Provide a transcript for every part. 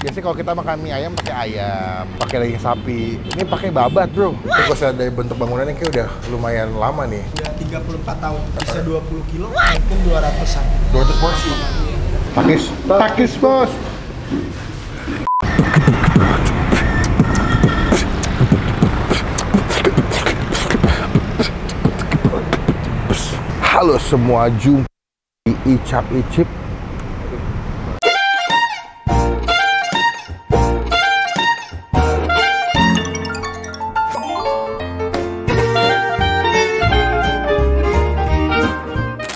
Biasanya kalau kita makan mie ayam pakai ayam, pakai daging sapi. Ini pakai babat, bro. Kalau saya dari bentuk bangunannya kayak udah lumayan lama nih. Udah 34 tahun, bisa 20 kilo, mungkin 200-an. 200 porsi. Takis, takis bos. Halo semua, jumpa di Icap Icip.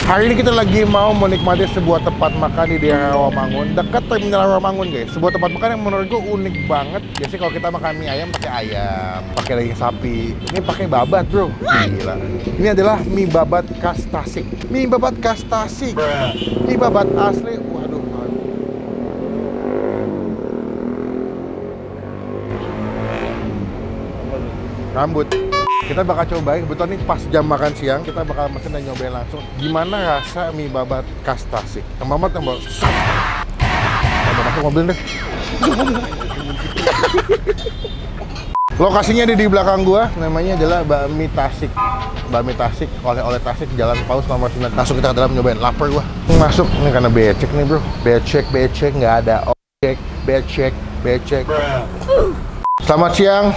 Hari ini kita lagi mau menikmati sebuah tempat makan di daerah Rawamangun, dekat terminal Rawamangun guys. Sebuah tempat makan yang menurut gue unik banget. Biasanya kalau kita makan mie ayam pakai ayam, pakai daging sapi. Ini pakai babat, bro. Gila. Ini adalah mie babat khas Tasik. Mie babat khas Tasik. Mie babat asli. Waduh. Rambut. Kita bakal cobain, kebetulan nih pas jam makan siang, kita bakal mesen dan nyobain langsung gimana rasa mie babat khas Tasik. Yang mamat yang bawa. Kita masuk mobil deh. Lokasinya di belakang gua, namanya adalah Bakmi Tasik. Bakmi Tasik, oleh-oleh Tasik, Jalan Paus nomor 9. Langsung kita ke dalam nyobain, lapar gua. Masuk, ini karena becek nih bro. Becek, nggak ada ojek. Becek. Selamat siang.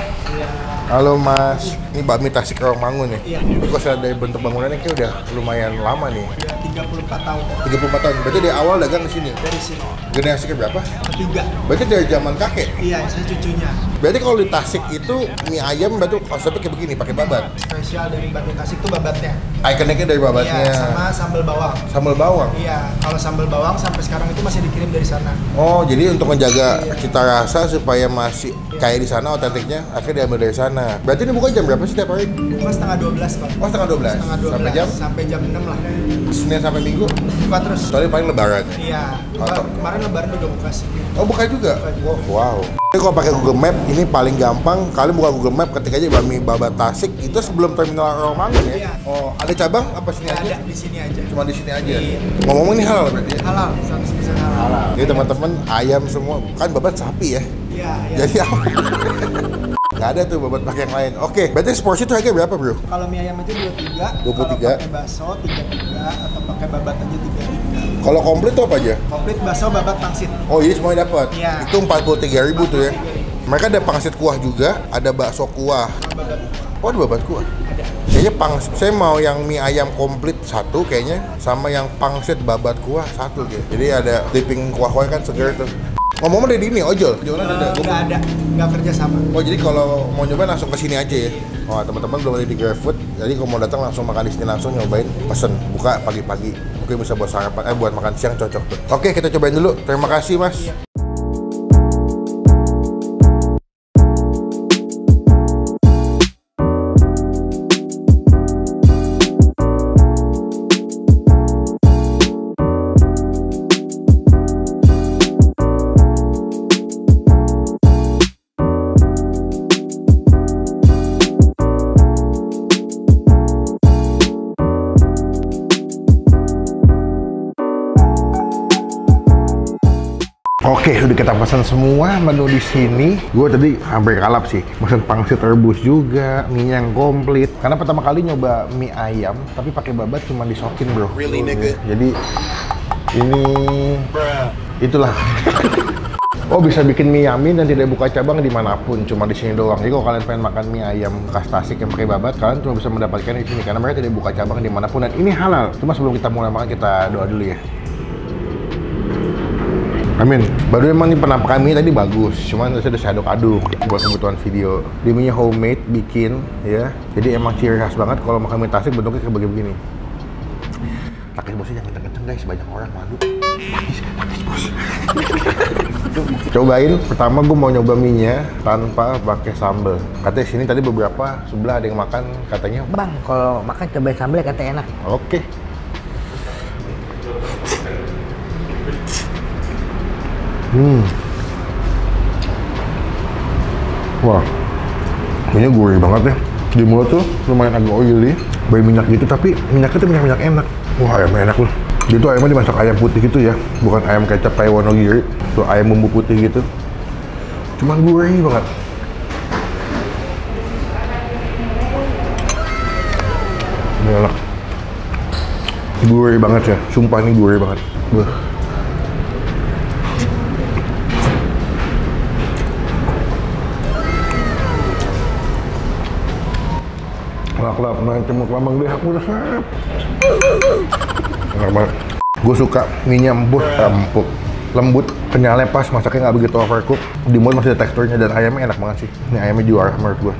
Halo mas, ini Bakmi Tasik Rawamangun ya? Iya. Ini kalau saya dari bentuk bangunannya kayak udah lumayan lama nih. Udah 34 tahun. 34 tahun, berarti dari awal dagang di sini? Dari sini. Generasi keberapa? Ketiga. Berarti dari zaman kakek? Iya, saya cucunya. Berarti kalau di Tasik itu mie ayam berarti konsepnya kayak begini, pakai babat? Spesial dari Bakmi Tasik itu babatnya. Ikoniknya dari babatnya? Iya, sama sambal bawang. Sambal bawang? Iya, kalau sambal bawang sampai sekarang itu masih dikirim dari sana. Oh, jadi untuk menjaga cita rasa supaya masih kayak di sana otentiknya, akhirnya diambil dari sana. Berarti ini buka jam berapa sih tiap hari? Buka setengah 12, Pak. Oh, setengah 12? Setengah 12. Sampai jam? Sampai jam 6 lah. Senin sampai Minggu? Buka terus. Soalnya paling lebaran. Iya. Atau- Kemarin lebaran udah buka sih. Oh, buka juga? Wow. Ini kalau pakai Google Map, ini paling gampang. Kalian buka Google Map, ketik aja Bakmi Babat Tasik, itu sebelum terminal Rawamangun ya? Iya. Oh, ada cabang apa sini Nggak aja? ada di sini aja. Cuma di sini aja? Iya. Ngomong-ngomong ini halal berarti ya? Halal, 100% halal. Jadi teman-teman, ayam semua, kan babat sapi ya? Iya, iya. Jadi apa? Nggak ada tuh babat pakai yang lain. Oke, berarti seporsi itu harga berapa bro? Kalau mie ayam itu 23, 23. Kalau pakai bakso 33 atau pakai babat aja 33. Kalau komplit tuh apa aja? Komplit bakso babat pangsit. Oh iya semuanya dapat. Iya. Itu 43.000 tuh ya. Mereka ada pangsit kuah juga, ada bakso kuah. Babat Oh ada babat kuah. ada. Kayaknya saya mau yang mie ayam komplit satu kayaknya, sama yang pangsit babat kuah satu gitu. Jadi ada dipping kuah-kuahnya kan segar tuh. Ngomong-ngomong dari ini ojol, jualan ada. Nggak ada, nggak kerja sama. Oh jadi kalau mau nyobain langsung ke sini aja ya. Oh teman-teman belum ada di GrabFood, jadi kalau mau datang langsung makan di sini langsung nyobain, pesen, buka pagi-pagi. Mungkin bisa buat sarapan, buat makan siang cocok tuh. Oke kita cobain dulu. Terima kasih mas. Iya. Oke, udah kita pesan semua menu di sini. Gue tadi hampir kalap sih. Pesan pangsit rebus juga, mie yang komplit. Karena pertama kali nyoba mie ayam, tapi pakai babat cuma disokin bro. Really, nigga? Jadi ini itulah. Oh bisa bikin mie yummy dan tidak buka cabang dimanapun, cuma di sini doang. Jadi kalau kalian pengen makan mie ayam khas Tasik yang pakai babat, kalian cuma bisa mendapatkan di sini karena mereka tidak buka cabang dimanapun dan ini halal. Cuma sebelum kita mulai makan kita doa dulu ya. Amin. Baru emang nih penampakan mie tadi bagus, cuman saya udah aduk-aduk buat kebutuhan video. Dia mie homemade bikin ya. Jadi emang ciri khas banget kalau makan mie Tasik bentuknya kayak begini. Takis bosnya jangan kenceng-kenceng guys, banyak orang malu. Takis bos. Cobain, pertama gue mau nyoba mie-nya tanpa pakai sambal. Katanya sini tadi beberapa sebelah ada yang makan katanya, Bang, kalau makan cobain sambal katanya enak. oke. Wah, minyak gurih banget ya. Di mulut tuh lumayan agak oily, berminyak gitu, tapi minyaknya tuh minyak enak. Wah, ayamnya enak loh. Dia tuh ayamnya dimasak ayam putih gitu ya, bukan ayam kecap kayak Wonogiri. Tuh ayam bumbu putih gitu. Cuman gurih banget. Ini enak. Gurih banget ya, sumpah ini gurih banget. Lap-lap main cemuk lambang deh aku resep. Enak banget. Gue suka mie empuk, lembut, kenyalnya pas, masaknya nggak begitu overcook. Di mulut masih ada teksturnya dan ayamnya enak banget sih. Ini ayamnya juara menurut gue.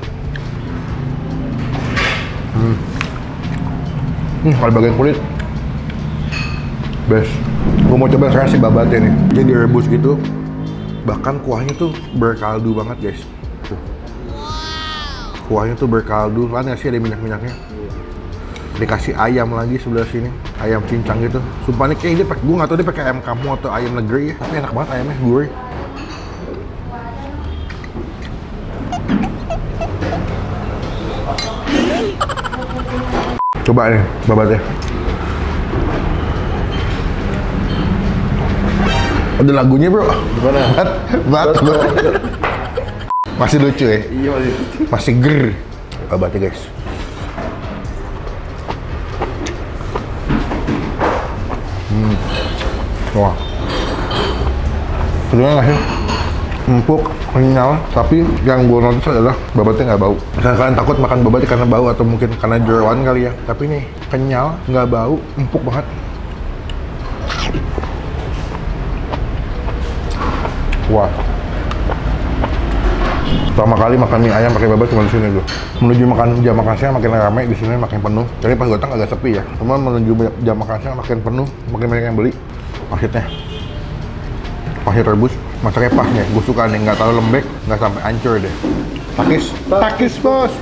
Kalau bagian kulit best. Gue mau coba sekarang si babatnya nih. Dia direbus gitu. Bahkan kuahnya tuh berkaldu banget guys. Tuh. Kuahnya tuh berkaldu. Kan nggak sih ada minyak-minyaknya. Dikasih ayam lagi sebelah sini. Ayam cincang gitu. Sumpah nih kayak dia pakai, gue nggak tahu dia pakai ayam kampung atau ayam negeri ya. Tapi enak banget ayamnya, gurih. Coba nih babatnya. Ada lagunya bro. Gimana? Bat. Masih lucu ya? Iya masih. Masih ger. Babatnya guys. Wah. Sebenarnya nggak sih? Empuk, kenyal, tapi yang gue notice adalah babatnya nggak bau. Misalnya kalian takut makan babatnya karena bau atau mungkin karena jeroan kali ya. Tapi nih kenyal, nggak bau, empuk banget. Wah. Pertama kali makan mie ayam pakai babat cuma di sini gue. Menuju jam makan siang makin ramai, di sini makin penuh. Jadi pas gue datang agak sepi ya. Cuma menuju jam makan siang makin penuh, makin banyak yang beli. Pasitnya, pasir rebus, masaknya pas nih. Gue suka nih, nggak terlalu lembek, nggak sampai hancur deh. Takis bos.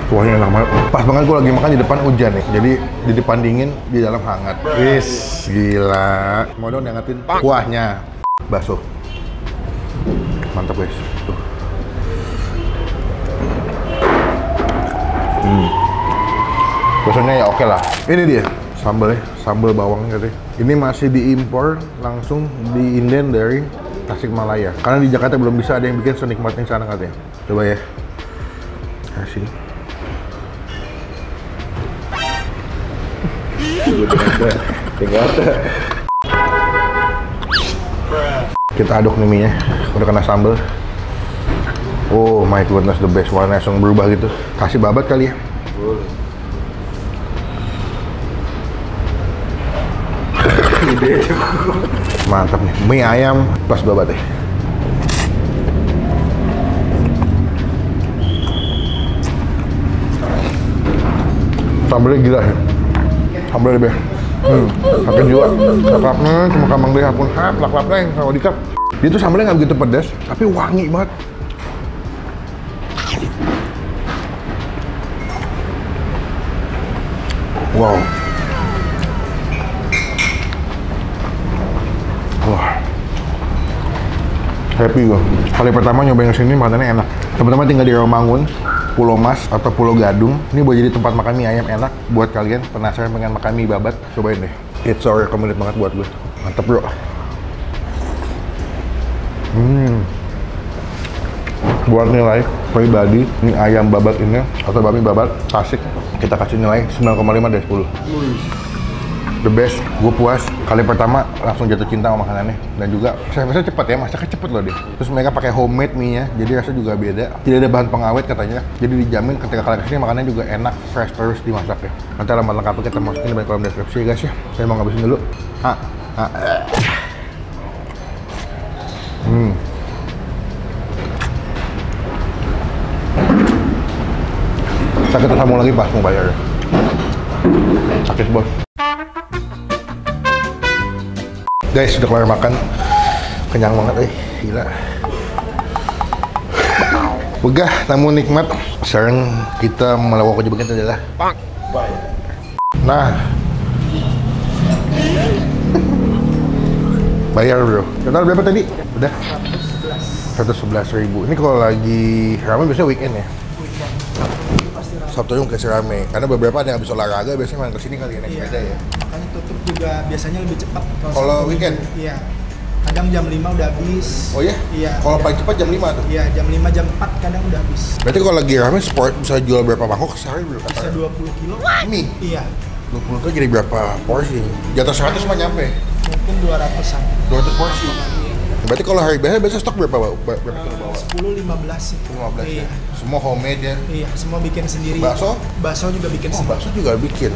Kuahnya enak banget. Pas banget gue lagi makan di depan hujan nih. Jadi di depan dingin, di dalam hangat. Wis, gila. Mau dong diangetin kuahnya. Bakso. Mantap guys. Tuh. Baksonya ya oke lah. Ini dia sambal ya, sambal bawang katanya. Ini masih diimpor langsung di inden dari Tasikmalaya. Karena di Jakarta belum bisa ada yang bikin senikmatnya sana katanya. Coba ya. Kasih. Kita aduk nih mie-nya, udah kena sambal. Oh my goodness, the best, warnanya langsung berubah gitu. Kasih babat kali ya. Mantap nih, mie ayam plus babat ya. Sambalnya gila ya. Sambalnya deh. Pakai juga. Laklapnya cuma kambang deh pun. Laklapnya yang kalau dikap. Dia tuh sambalnya nggak begitu pedas, tapi wangi banget. Wow. Wah. Happy gue. Kali pertama nyobain kesini makanannya enak. Teman-teman tinggal di Rawamangun, Pulau Mas atau Pulau Gadung. Ini buat jadi tempat makan mie ayam enak. Buat kalian penasaran pengen makan mie babat, cobain deh. It's so recommended banget buat gue. Mantap bro. Buat nilai pribadi, mie ayam babat ini atau bakmi babat Tasik, kita kasih nilai 9,5 dari 10. The best, gue puas. Kali pertama langsung jatuh cinta sama makanannya. Dan juga service-nya cepat ya, masaknya cepet loh deh. Terus mereka pakai homemade mie-nya, jadi rasanya juga beda. Tidak ada bahan pengawet katanya. Jadi dijamin ketika kalian kesini makanannya juga enak, fresh terus dimasaknya. Nanti alamat lengkapnya kita masukin di kolom deskripsi ya guys ya. Saya mau ngabisin dulu. Kita sambung lagi pas mau bayar. Sakit bos. Guys, udah kelar makan. Kenyang banget gila. Begah namun nikmat. Sekarang kita melakukan kejebakan adalah nah. Bayar bro. Total berapa tadi? Udah? 111. 111.000. Ini kalau lagi ramai biasanya weekend ya? Sabtu yang kasih rame. Karena beberapa ada yang habis olahraga biasanya main kesini kali ya, naik sepeda ya. Makanya tutup juga biasanya lebih cepat. Kalau Sabtu weekend? Minggu. Iya. Kadang jam 5 udah habis. Oh iya? Iya. Kalau kadang- paling cepat jam 5 tuh? Iya, jam 5, jam 4 kadang udah habis. Berarti kalau lagi rame sport bisa jual berapa mangkok sehari bro? Bisa 20 kilo. Mie? Iya. 20 tuh jadi berapa porsi? Di atas 100 mah nyampe? Mungkin 200-an. 200 porsi? Berarti kalau hari biasa stok berapa kilo bawa? 10-15 sih. 15 Iya. ya? Semua homemade ya? Iya, semua bikin sendiri. Bakso? Bakso juga bikin Oh, sendiri. bakso juga bikin.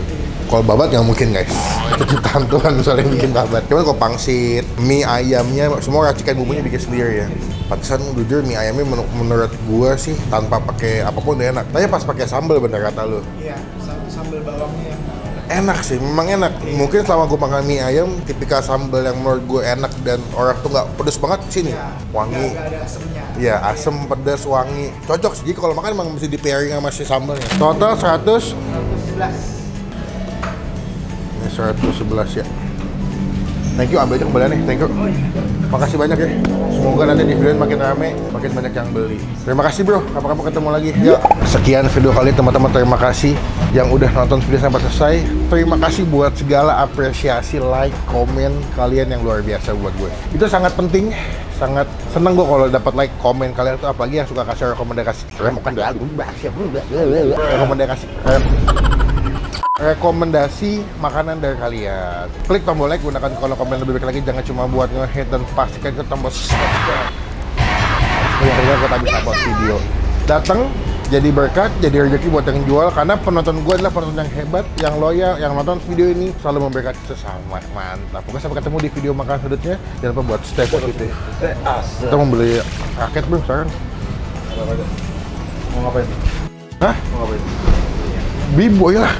Kalau babat nggak mungkin guys. Itu jutaan Tuhan misalnya yang bikin babat. Cuman kalau pangsit, mie ayamnya, semua racikan bumbunya bikin sendiri ya. Pantesan jujur mie ayamnya menurut gua sih tanpa pakai apapun udah enak. Tapi pas pakai sambal bener kata lu. Iya, sambal bawangnya yang Enak sih, memang enak. Mungkin selama gue makan mie ayam, tipikal sambal yang menurut gue enak dan orang tuh nggak pedes banget sini. Iya, Wangi. nggak ada asemnya. Iya, asem, pedas, wangi. Cocok sih. Jadi kalau makan emang mesti di pairing sama si sambalnya. Total 100. 111. Ini 111 ya. Thank you, ambil aja kembaliannya. Thank you. Makasih banyak ya. Semoga nanti di video ini makin rame, makin banyak yang beli. Terima kasih bro, kapan-kapan ketemu lagi. Ya, sekian video kali teman-teman. Terima kasih yang udah nonton video sampai selesai. Terima kasih buat segala apresiasi, like, komen kalian yang luar biasa buat gue. Itu sangat penting. Sangat seneng gue kalau dapat like, komen kalian tuh, apalagi yang suka kasih rekomendasi makanan dari kalian. Klik tombol like, gunakan kolom komen lebih baik lagi, jangan cuma buat nge-hate, dan pastikan ke tombol subscribe yang kita habis upload video. Datang jadi berkat, jadi rezeki buat yang jual, karena penonton gue adalah penonton yang hebat, yang loyal, yang nonton video ini selalu memberkati sesama. Mantap. Pokoknya sampai ketemu di video makan selanjutnya. Jangan lupa buat stay positif. Kita membeli raket bro sekarang. Mau ngapain? Hah? Mau ngapain? Biboy lah.